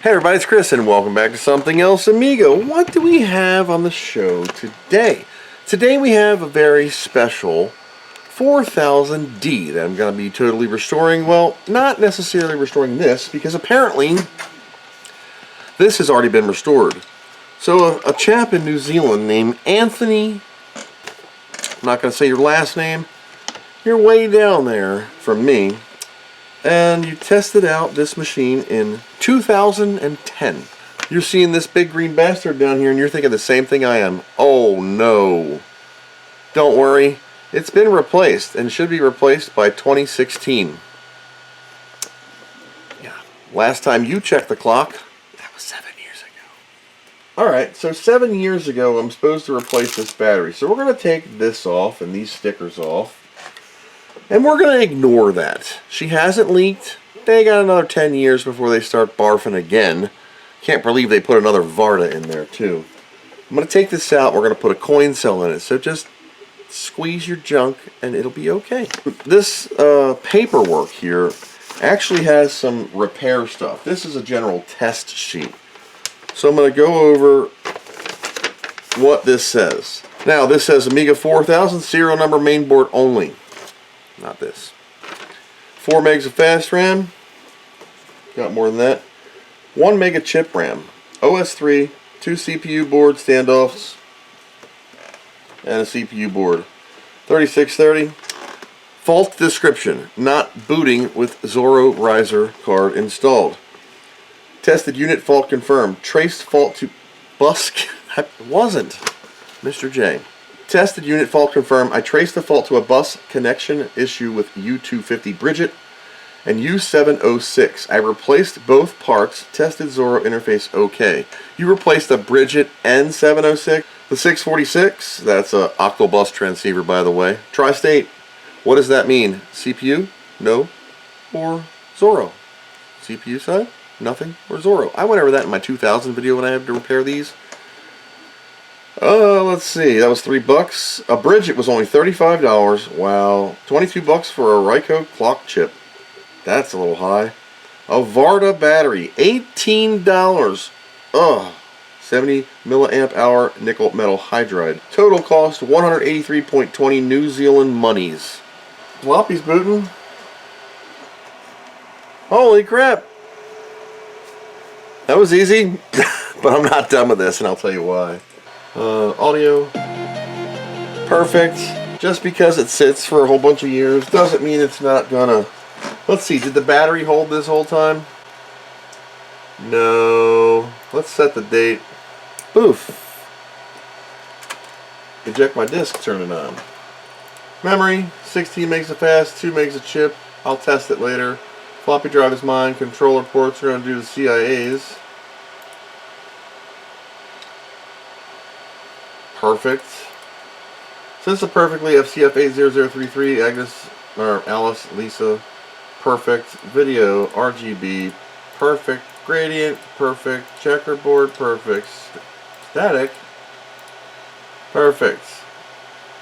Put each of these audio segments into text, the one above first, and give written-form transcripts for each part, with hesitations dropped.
Hey everybody, it's Chris and welcome back to Something Else Amiga. What do we have on the show today? Today we have a very special 4000D that I'm going to be totally restoring. Well, not necessarily restoring this, because apparently this has already been restored. So a chap in New Zealand named Anthony, I'm not going to say your last name, you're way down there from me, and you tested out this machine in 2010. You're seeing this big green bastard down here and you're thinking the same thing I am. Oh no. Don't worry, it's been replaced and should be replaced by 2016. Yeah, last time you checked the clock, that was 7 years ago. Alright, so 7 years ago I'm supposed to replace this battery. So we're going to take this off and these stickers off. And we're going to ignore that. She hasn't leaked. They got another 10 years before they start barfing again. Can't believe they put another Varga in there too. I'm going to take this out. We're going to put a coin cell in it. So just squeeze your junk and it'll be okay. This paperwork here actually has some repair stuff. This is a general test sheet. So I'm going to go over what this says. Now this says Amiga 4000 serial number mainboard only. Not this. 4 megs of fast RAM. Got more than that. 1 mega chip RAM. OS3, 2 CPU board standoffs, and a CPU board. 3630. Fault description. Not booting with Zorro riser card installed. Tested unit fault confirmed. Traced fault to bus. It wasn't. Mr. J. Tested unit fault confirmed. I traced the fault to a bus connection issue with U250 Bridget and U706. I replaced both parts. Tested Zorro interface OK. You replaced the Bridget and 706. The 646, that's a octobus transceiver by the way. Tri-state, what does that mean? CPU? No. Or Zorro? CPU side? Nothing. Or Zorro? I went over that in my 2000 video when I had to repair these. Let's see, that was $3. A Bridget was only $35. Wow. $22 for a Ryko clock chip. That's a little high. A Varga battery, $18. Ugh. 70 milliamp hour nickel metal hydride. Total cost 183.20 New Zealand monies. Floppy's booting. Holy crap. That was easy, but I'm not done with this and I'll tell you why. Audio, perfect. Just because it sits for a whole bunch of years doesn't mean it's not gonna. Let's see, did the battery hold this whole time? No. Let's set the date. Boof. Eject my disk, turn it on. Memory, 16 megs of fast, 2 megs of chip. I'll test it later. Floppy drive is mine. Controller ports are gonna do the CIAs. Perfect. Since perfectly FCF 80033 Agnes or Alice Lisa. Perfect. Video RGB. Perfect. Gradient. Perfect. Checkerboard. Perfect. Static. Perfect.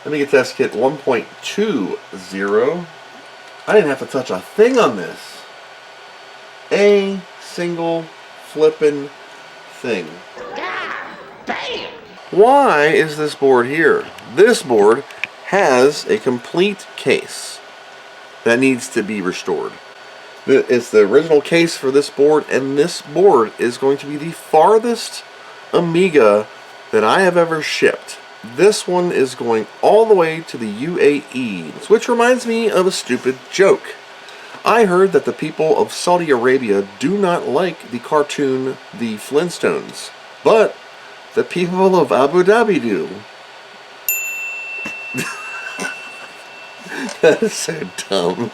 Amiga test kit 1.20. I didn't have to touch a thing on this. A single flippin' thing. Damn. Why is this board here? This board has a complete case that needs to be restored. It's the original case for this board, and this board is going to be the farthest Amiga that I have ever shipped. This one is going all the way to the UAE, which reminds me of a stupid joke. I heard that the people of Saudi Arabia do not like the cartoon The Flintstones, but the people of Abu Dhabi do. That is so dumb.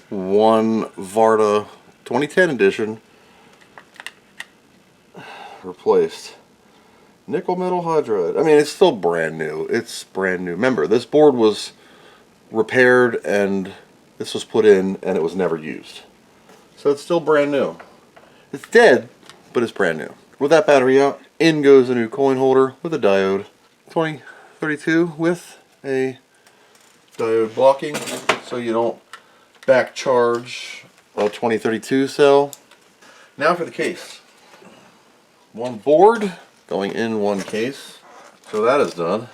One Varga 2010 edition replaced. Nickel metal hydride. I mean, it's still brand new. It's brand new. Remember, this board was repaired and this was put in and it was never used. So it's still brand new. It's dead, but it's brand new. With that battery out, in goes a new coin holder with a diode. 2032 with a diode blocking so you don't back charge a 2032 cell. Now for the case. One board going in one case. So that is done.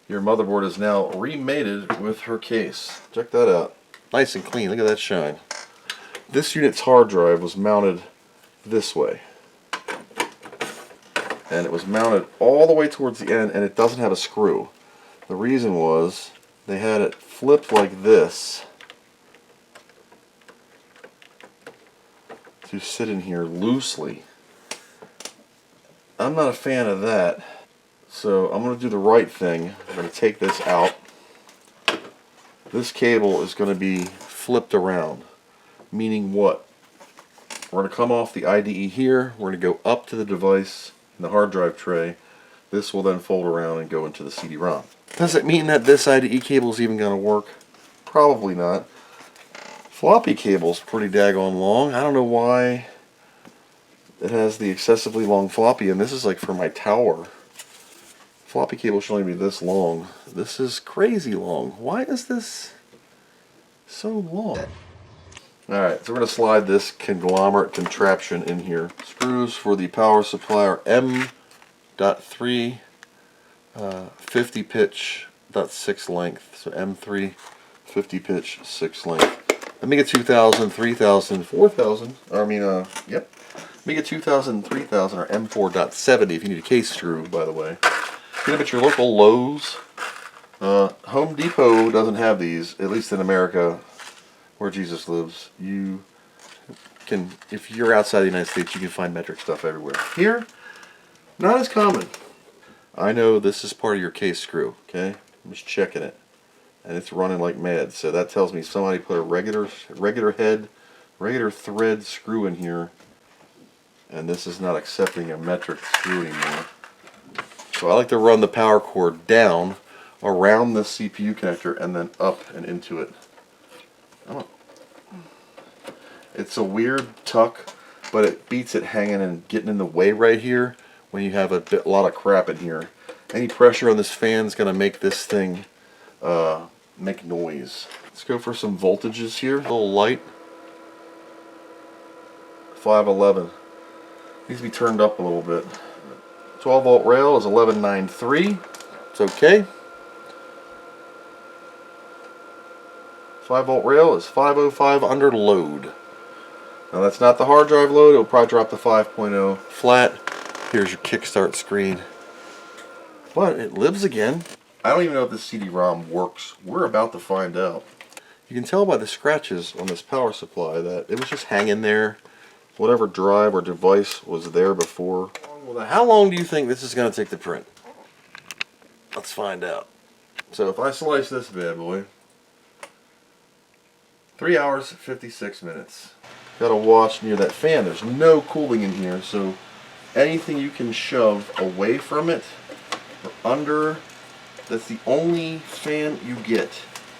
Your motherboard is now remated with her case. Check that out. Nice and clean. Look at that shine. This unit's hard drive was mounted this way. And it was mounted all the way towards the end, and it doesn't have a screw. The reason was they had it flipped like this to sit in here loosely. I'm not a fan of that, so I'm going to do the right thing. I'm going to take this out. This cable is going to be flipped around, meaning what? We're going to come off the IDE here, we're going to go up to the device in the hard drive tray. This will then fold around and go into the CD-ROM. Does it mean that this IDE cable is even going to work? Probably not. Floppy cable's pretty daggone long. I don't know why it has the excessively long floppy, and this is like for my tower. Floppy cable should only be this long. This is crazy long. Why is this so long? Alright, so we're going to slide this conglomerate contraption in here. Screws for the power supply are M.3 50 pitch .6 length. So M3 50 pitch 6 length. Amiga 2000, 3000, 4000. Yep. Amiga 2000, 3000 are M4.70 if you need a case screw, by the way. Get them at your local Lowe's. Home Depot doesn't have these, at least in America, where Jesus lives. You can, if you're outside the United States, you can find metric stuff everywhere. Here, not as common. I know this is part of your case screw, okay? I'm just checking it. And it's running like mad, so that tells me somebody put a regular thread screw in here, and this is not accepting a metric screw anymore. So I like to run the power cord down around the CPU connector and then up and into it. It's a weird tuck, but it beats it hanging and getting in the way right here when you have a lot of crap in here. Any pressure on this fan is going to make this thing make noise. Let's go for some voltages here. A little light. 511. Needs to be turned up a little bit. 12 volt rail is 1193. It's okay. 5 volt rail is 505 under load. Now that's not the hard drive load. It'll probably drop to 5.0 flat. Here's your kickstart screen. But it lives again. I don't even know if this CD-ROM works. We're about to find out. You can tell by the scratches on this power supply that it was just hanging there. Whatever drive or device was there before. How long do you think this is going to take to print? Let's find out. So if I slice this bad boy, 3 hours, 56 minutes. Got to watch near that fan. There's no cooling in here, so anything you can shove away from it or under, that's the only fan you get,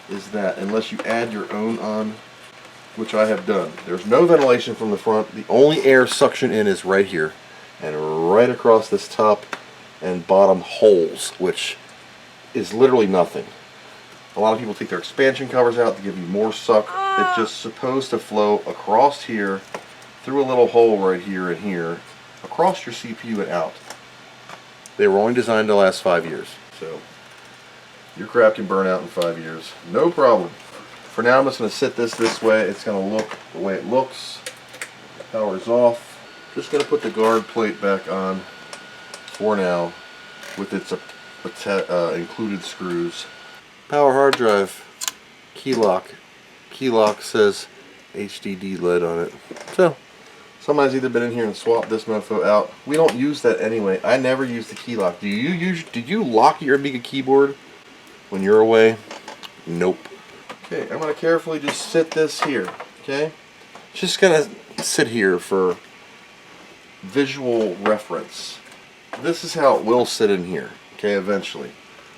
is that, unless you add your own on, which I have done. There's no ventilation from the front. The only air suction in is right here and right across this top and bottom holes, which is literally nothing. A lot of people take their expansion covers out to give you more suck. It's just supposed to flow across here, through a little hole right here and here, across your CPU and out. They were only designed to last 5 years, so your crap can burn out in 5 years. No problem. For now, I'm just going to sit this way. It's going to look the way it looks. Power's off. Just going to put the guard plate back on for now with its included screws. Power hard drive, key lock. Key lock says HDD lead on it. So, somebody's either been in here and swapped this mofo out. We don't use that anyway. I never use the key lock. Did you lock your Amiga keyboard when you're away? Nope. Okay, I'm going to carefully just sit this here, okay? Just going to sit here for visual reference. This is how it will sit in here, okay, eventually.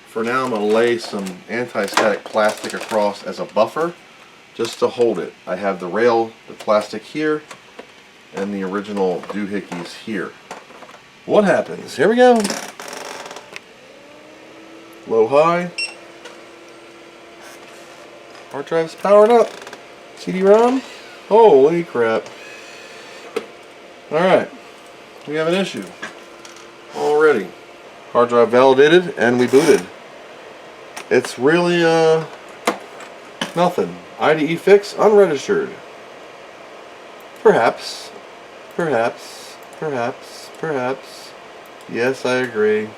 For now, I'm going to lay some anti-static plastic across as a buffer, just to hold it. I have the rail, the plastic here, and the original doohickeys here. What happens? Here we go. Low, high. Hard drive's powering up. CD-ROM. Holy crap. Alright. we have an issue already. Hard drive validated and we booted. It's really nothing. IDE fix unregistered. Perhaps. Yes, I agree.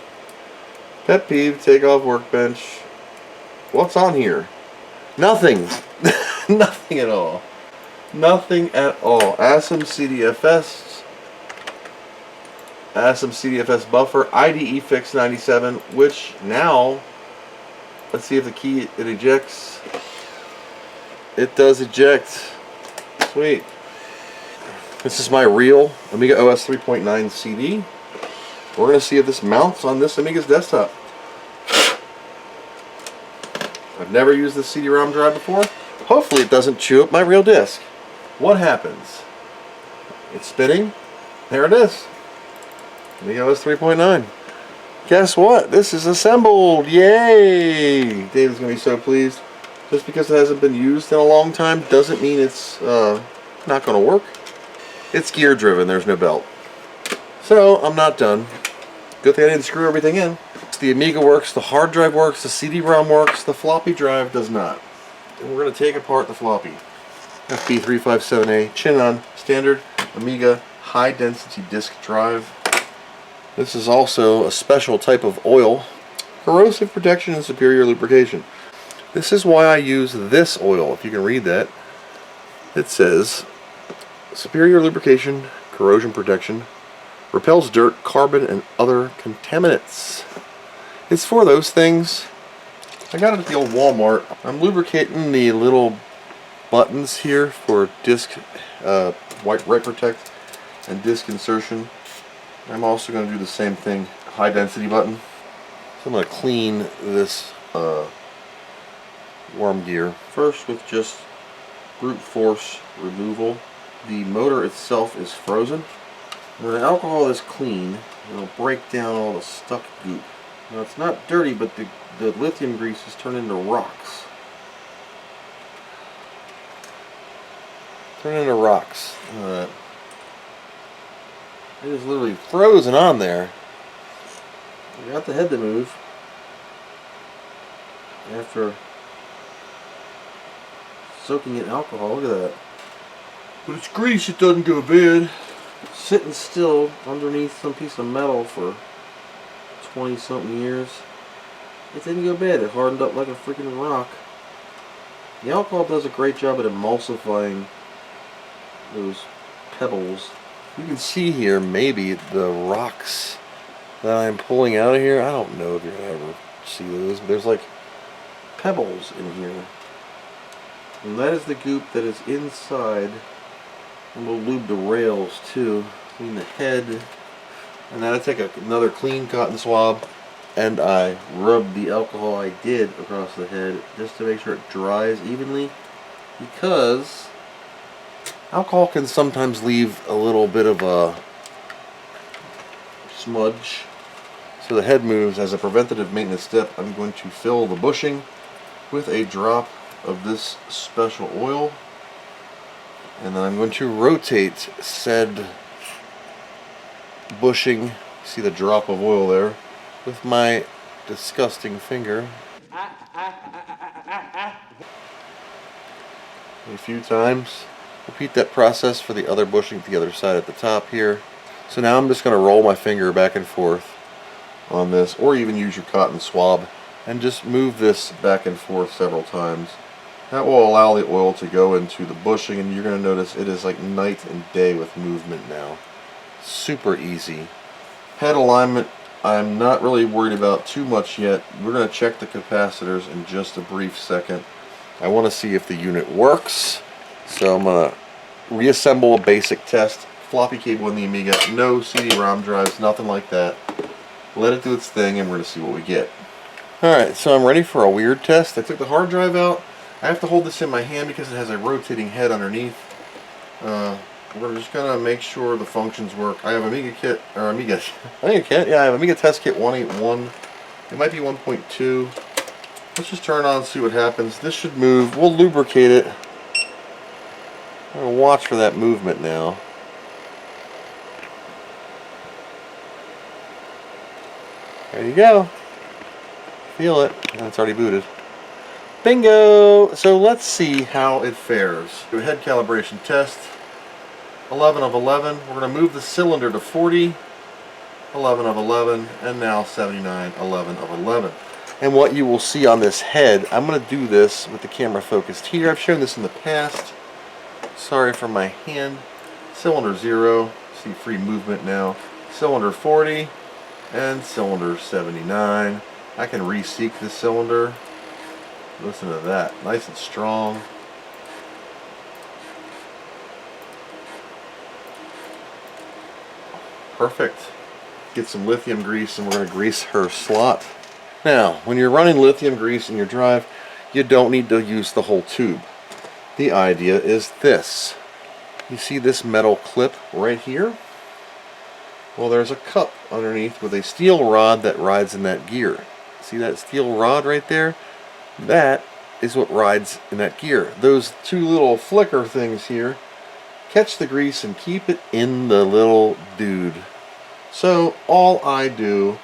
Pet peeve, take off workbench. What's on here? Nothing. Nothing at all. Nothing at all. ASM CDFS buffer, IDE fix 97, which now, let's see if the key, it ejects. It does eject. Sweet. This is my real Amiga OS 3.9 CD. We're going to see if this mounts on this Amiga's desktop. I've never used this CD-ROM drive before. Hopefully it doesn't chew up my real disk. What happens? It's spinning. There it is. Amiga OS 3.9. Guess what? This is assembled. Yay! David's going to be so pleased. Just because it hasn't been used in a long time doesn't mean it's not going to work. It's gear driven, there's no belt. So, I'm not done. Good thing I didn't screw everything in. The Amiga works, the hard drive works, the CD-ROM works, the floppy drive does not. And we're going to take apart the floppy. FB357A, Chinon, standard Amiga high density disk drive. This is also a special type of oil. Corrosive protection and superior lubrication. This is why I use this oil, if you can read that. It says, superior lubrication, corrosion protection, repels dirt, carbon, and other contaminants. It's for those things. I got it at the old Walmart. I'm lubricating the little buttons here for disc write protect and disc insertion. I'm also going to do the same thing, high density button. So I'm going to clean this worm gear first with just brute force removal. The motor itself is frozen. When the alcohol is clean, it'll break down all the stuck goop. Now it's not dirty, but the lithium grease has turned into rocks. It is literally frozen on there. I got the head to move after soaking in alcohol. Look at that. But it's grease, it doesn't go bad. Sitting still underneath some piece of metal for 20 something years. It didn't go bad. It hardened up like a freaking rock. The alcohol does a great job at emulsifying those pebbles. You can see here maybe the rocks that I'm pulling out of here. I don't know if you're going to ever see those. But there's like pebbles in here. And that is the goop that is inside. And we'll lube the rails too. Clean the head. And then I take another clean cotton swab and I rub the alcohol I did across the head just to make sure it dries evenly, because alcohol can sometimes leave a little bit of a smudge. So the head moves. As a preventative maintenance step, I'm going to fill the bushing with a drop of this special oil, and then I'm going to rotate said bushing, see the drop of oil there, with my disgusting finger a few times. Repeat that process for the other bushing to the other side at the top here. So now I'm just going to roll my finger back and forth on this, or even use your cotton swab and just move this back and forth several times. That will allow the oil to go into the bushing, and you're going to notice it is like night and day with movement now. Super easy. Head alignment, I'm not really worried about too much yet. We're going to check the capacitors in just a brief second. I want to see if the unit works. So I'm going to reassemble a basic test. Floppy cable in the Amiga, no CD-ROM drives, nothing like that. Let it do its thing and we're going to see what we get. Alright, so I'm ready for a weird test. I took the hard drive out. I have to hold this in my hand because it has a rotating head underneath. We're just going to make sure the functions work. I have Amiga kit, or Amiga kit? Yeah, I have Amiga test kit 181. It might be 1.2. Let's just turn it on and see what happens. This should move. We'll lubricate it. I'm going to watch for that movement now. There you go. Feel it. And it's already booted. Bingo! So let's see how it fares. Do a head calibration test. 11 of 11. We're going to move the cylinder to 40. 11 of 11. And now 79. 11 of 11. And what you will see on this head, I'm going to do this with the camera focused here. I've shown this in the past. Sorry for my hand. Cylinder 0. See free movement now. Cylinder 40. And cylinder 79. I can reseek this cylinder. Listen to that. Nice and strong. Perfect. Get some lithium grease and we're going to grease her slot. Now, when you're running lithium grease in your drive, you don't need to use the whole tube. The idea is this. You see this metal clip right here? Well, there's a cup underneath with a steel rod that rides in that gear. See that steel rod right there? That is what rides in that gear. Those two little flicker things here catch the grease and keep it in the little dude. So all I do,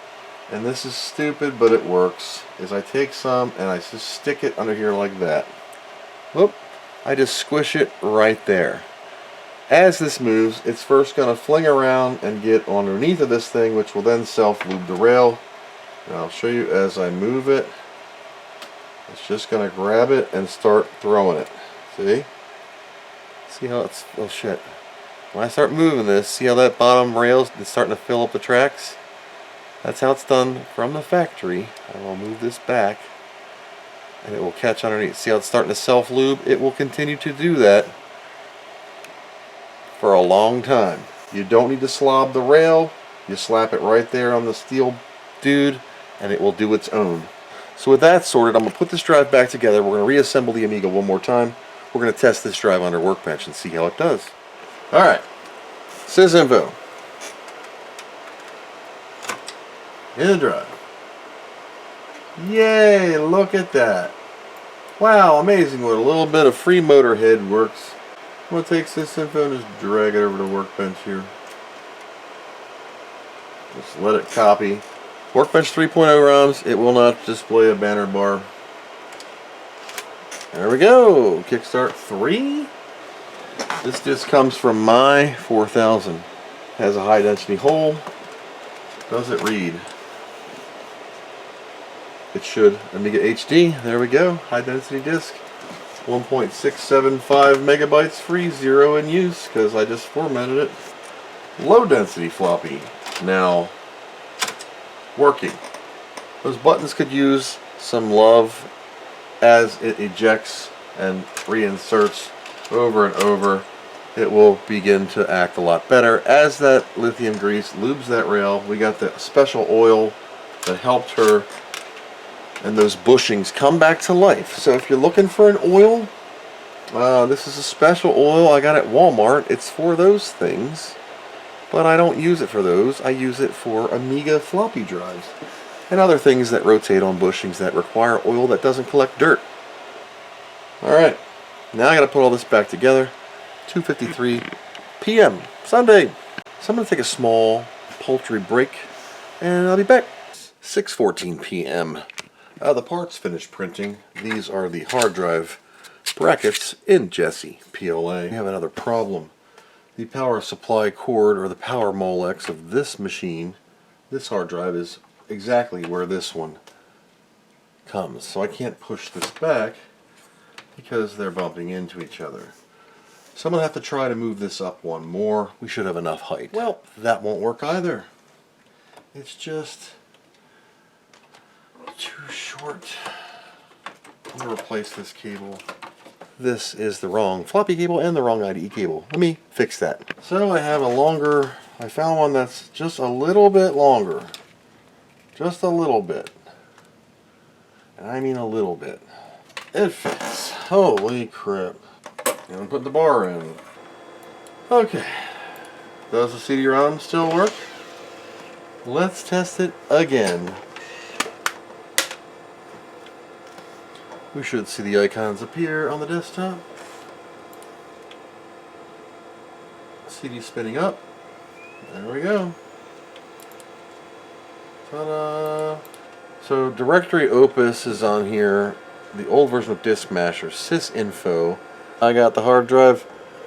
and this is stupid but it works, is I take some and I just stick it under here like that. Whoop. I just squish it right there. As this moves, it's first going to fling around and get underneath of this thing, which will then self-lube the rail. And I'll show you as I move it. It's just going to grab it and start throwing it. See? See how it's... oh shit. When I start moving this, see how that bottom rail is starting to fill up the tracks? That's how it's done from the factory. I will move this back and it will catch underneath. See how it's starting to self-lube? It will continue to do that for a long time. You don't need to slob the rail. You slap it right there on the steel dude and it will do its own. So with that sorted, I'm going to put this drive back together. We're going to reassemble the Amiga one more time. We're going to test this drive on our workbench and see how it does. Alright, sysinfo. In the drive. Yay, look at that. Wow, amazing what a little bit of free motor head works. I'm going to take sysinfo and just drag it over to the workbench here. Just let it copy. Workbench 3.0 ROMs, it will not display a banner bar. There we go, Kickstart 3. This disc comes from my 4000. Has a high density hole. Does it read? It should. Amiga HD, there we go, high density disc. 1.675 megabytes free, 0 in use, because I just formatted it. Low density floppy. Now, working. Those buttons could use some love as it ejects and reinserts over and over. It will begin to act a lot better. As that lithium grease lubes that rail, we got the special oil that helped her, and those bushings come back to life. So if you're looking for an oil, this is a special oil I got at Walmart. It's for those things, but I don't use it for those. I use it for Amiga floppy drives and other things that rotate on bushings that require oil that doesn't collect dirt. Alright, now I gotta put all this back together. 2:53 p.m. Sunday. So I'm gonna take a small poultry break and I'll be back. 6:14 p.m. The parts finished printing. These are the hard drive brackets in Jesse PLA. We have another problem. The power supply cord, or the power molex of this machine, this hard drive, is exactly where this one comes. So I can't push this back because they're bumping into each other. So I'm going to have to try to move this up one more. We should have enough height. Well, that won't work either. It's just too short. I'm going to replace this cable. This is the wrong floppy cable and the wrong IDE cable. Let me fix that. So I have a longer, I found one that's just a little bit longer. Just a little bit. And I mean a little bit. It fits. Holy crap. I'm going to put the bar in. Okay. Does the CD-ROM still work? Let's test it again. We should see the icons appear on the desktop. CD spinning up. There we go. Ta-da! So directory opus is on here. The old version of Disk Masher, sysinfo. I got the hard drive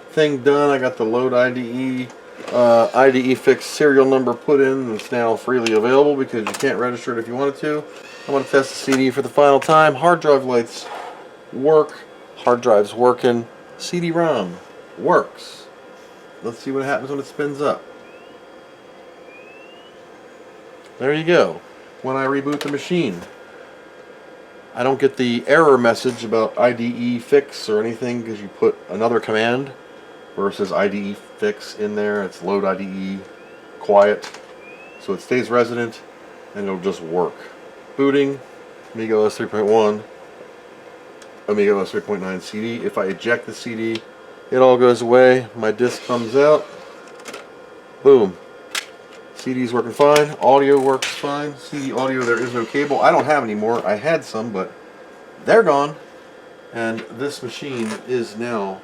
thing done. I got the load IDE, IDE fix serial number put in, and it's now freely available because you can't register it if you wanted to. I'm going to test the CD for the final time. Hard drive lights work. Hard drive's working. CD-ROM works. Let's see what happens when it spins up. There you go. When I reboot the machine, I don't get the error message about IDE fix or anything because you put another command versus IDE fix in there. It's load IDE quiet, so it stays resident and it'll just work. Booting Amiga OS 3.1, Amiga OS 3.9 CD. If I eject the CD, it all goes away. My disc comes out. Boom. CD's working fine. Audio works fine. CD audio, there is no cable. I don't have any more. I had some, but they're gone. And this machine is now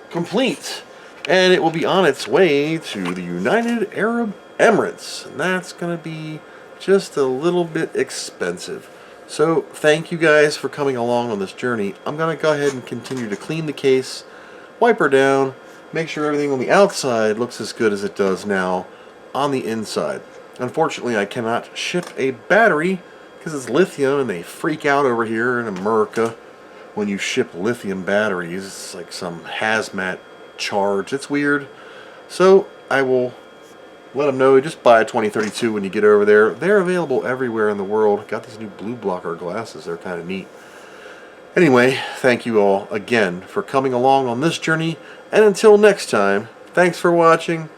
complete. And it will be on its way to the United Arab Emirates. And that's going to be just a little bit expensive. So thank you guys for coming along on this journey. I'm going to go ahead and continue to clean the case, wipe her down, make sure everything on the outside looks as good as it does now on the inside. Unfortunately, I cannot ship a battery because it's lithium and they freak out over here in America when you ship lithium batteries. It's like some hazmat charge. It's weird. So I will let them know, just buy a 2032 when you get over there. They're available everywhere in the world. Got these new blue blocker glasses. They're kind of neat. Anyway, thank you all again for coming along on this journey. And until next time, thanks for watching,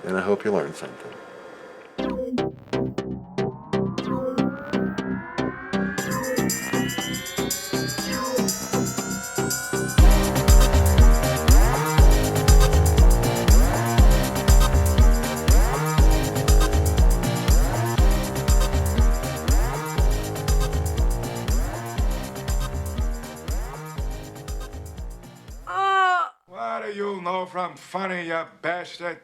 and I hope you learned something. What do you know from funny, you bastard?